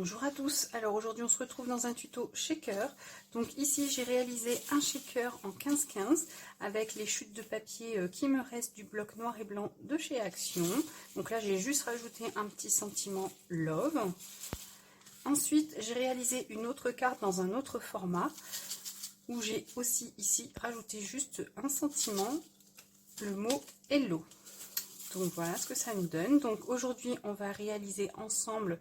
Bonjour à tous, alors aujourd'hui on se retrouve dans un tuto shaker. Donc ici j'ai réalisé un shaker en 15-15 avec les chutes de papier qui me restent du bloc noir et blanc de chez Action. Donc là j'ai juste rajouté un petit sentiment love. Ensuite j'ai réalisé une autre carte dans un autre format où j'ai aussi ici rajouté juste un sentiment, le mot hello. Donc voilà ce que ça nous donne. Donc aujourd'hui on va réaliser ensemble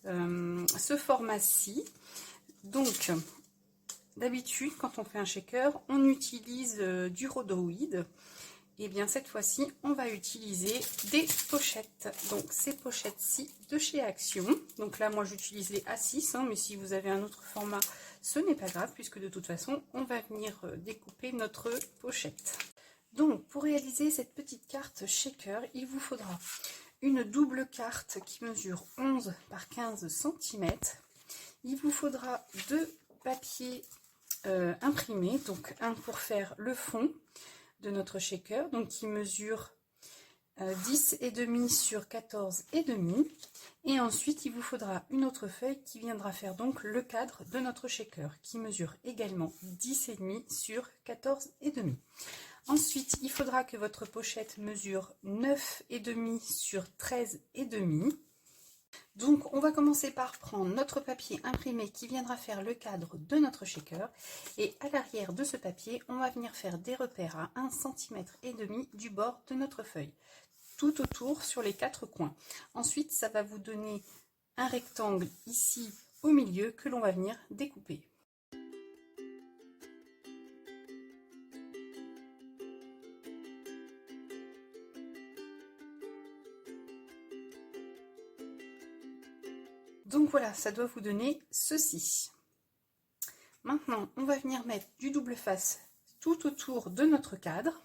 ce format-ci. Donc d'habitude quand on fait un shaker on utilise du rhodoïde, et bien cette fois-ci on va utiliser des pochettes. Donc ces pochettes-ci de chez Action. Donc là moi j'utilise les A6 mais si vous avez un autre format ce n'est pas grave puisque de toute façon on va venir découper notre pochette. Donc pour réaliser cette petite carte shaker il vous faudra une double carte qui mesure 11 par 15 cm. Il vous faudra deux papiers imprimés, donc un pour faire le fond de notre shaker, donc qui mesure 10,5 sur 14,5. Et ensuite, il vous faudra une autre feuille qui viendra faire donc le cadre de notre shaker, qui mesure également 10,5 sur 14,5. Ensuite, il faudra que votre pochette mesure 9,5 sur 13,5. Donc, on va commencer par prendre notre papier imprimé qui viendra faire le cadre de notre shaker. Et à l'arrière de ce papier, on va venir faire des repères à 1,5 cm du bord de notre feuille, tout autour sur les 4 coins. Ensuite, ça va vous donner un rectangle ici au milieu que l'on va venir découper. Donc voilà, ça doit vous donner ceci. Maintenant, on va venir mettre du double face tout autour de notre cadre.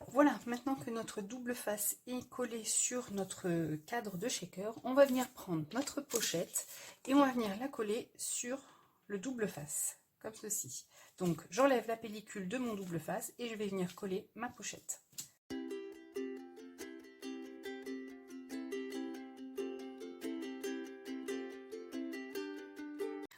Voilà, maintenant que notre double face est collé sur notre cadre de shaker, on va venir prendre notre pochette et on va venir la coller sur le double face, comme ceci. Donc j'enlève la pellicule de mon double face et je vais venir coller ma pochette.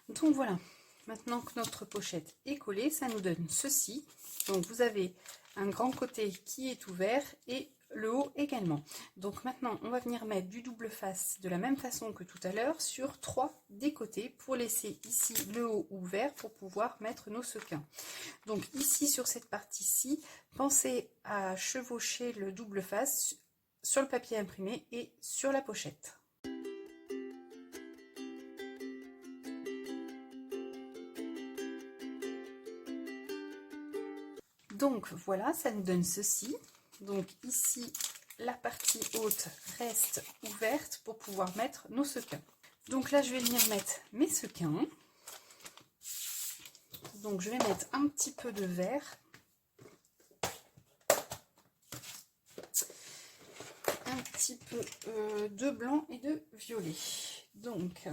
Donc voilà, maintenant que notre pochette est collée, ça nous donne ceci. Donc vous avez un grand côté qui est ouvert et le haut également. Donc maintenant on va venir mettre du double face de la même façon que tout à l'heure sur 3 des côtés pour laisser ici le haut ouvert pour pouvoir mettre nos sequins. Donc ici sur cette partie-ci, pensez à chevaucher le double face sur le papier imprimé et sur la pochette. Donc voilà, ça nous donne ceci. Donc ici, la partie haute reste ouverte pour pouvoir mettre nos sequins. Donc là, je vais venir mettre mes sequins. Donc je vais mettre un petit peu de vert. Un petit peu de blanc et de violet. Donc...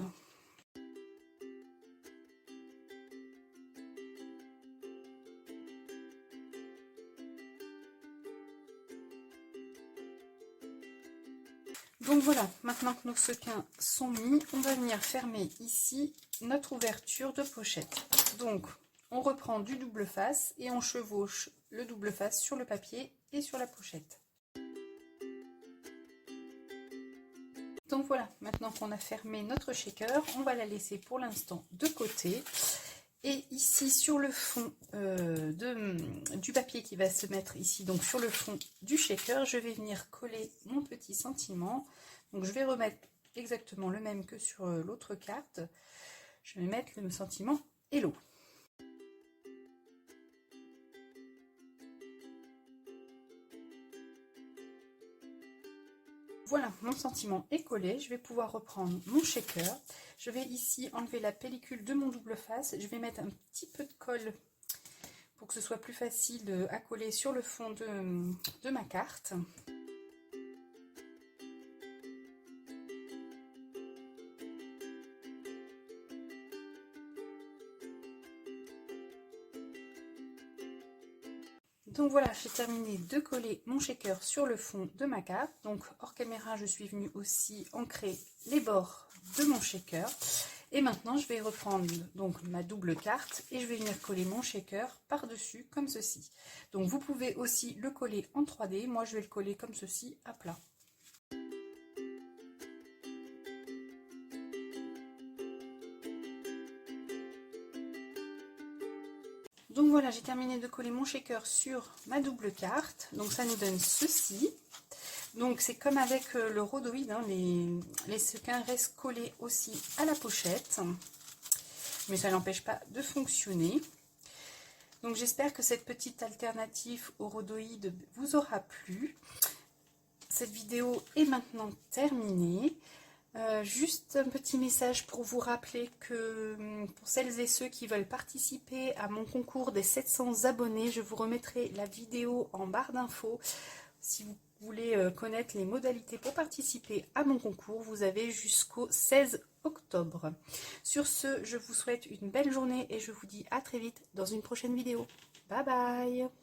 Donc voilà, maintenant que nos sequins sont mis, on va venir fermer ici notre ouverture de pochette. Donc on reprend du double face et on chevauche le double face sur le papier et sur la pochette. Donc voilà, maintenant qu'on a fermé notre shaker, on va la laisser pour l'instant de côté. Et ici sur le fond du papier qui va se mettre ici, donc sur le fond du shaker, je vais venir coller mon petit sentiment. Donc je vais remettre exactement le même que sur l'autre carte. Je vais mettre le sentiment hello. Voilà, mon sentiment est collé. Je vais pouvoir reprendre mon shaker. Je vais ici enlever la pellicule de mon double face. Je vais mettre un petit peu de colle pour que ce soit plus facile à coller sur le fond de ma carte. Donc voilà, j'ai terminé de coller mon shaker sur le fond de ma carte. Donc hors caméra, je suis venue aussi ancrer les bords de mon shaker. Et maintenant, je vais reprendre donc ma double carte et je vais venir coller mon shaker par-dessus comme ceci. Donc vous pouvez aussi le coller en 3D. Moi, je vais le coller comme ceci à plat. Donc voilà, j'ai terminé de coller mon shaker sur ma double carte. Donc ça nous donne ceci. Donc c'est comme avec le rhodoïde, hein, les sequins restent collés aussi à la pochette. Mais ça n'empêche pas de fonctionner. Donc j'espère que cette petite alternative au rhodoïde vous aura plu. Cette vidéo est maintenant terminée. Juste un petit message pour vous rappeler que pour celles et ceux qui veulent participer à mon concours des 700 abonnés, je vous remettrai la vidéo en barre d'infos. Si vous voulez connaître les modalités pour participer à mon concours, vous avez jusqu'au 16 octobre. Sur ce, je vous souhaite une belle journée et je vous dis à très vite dans une prochaine vidéo. Bye bye!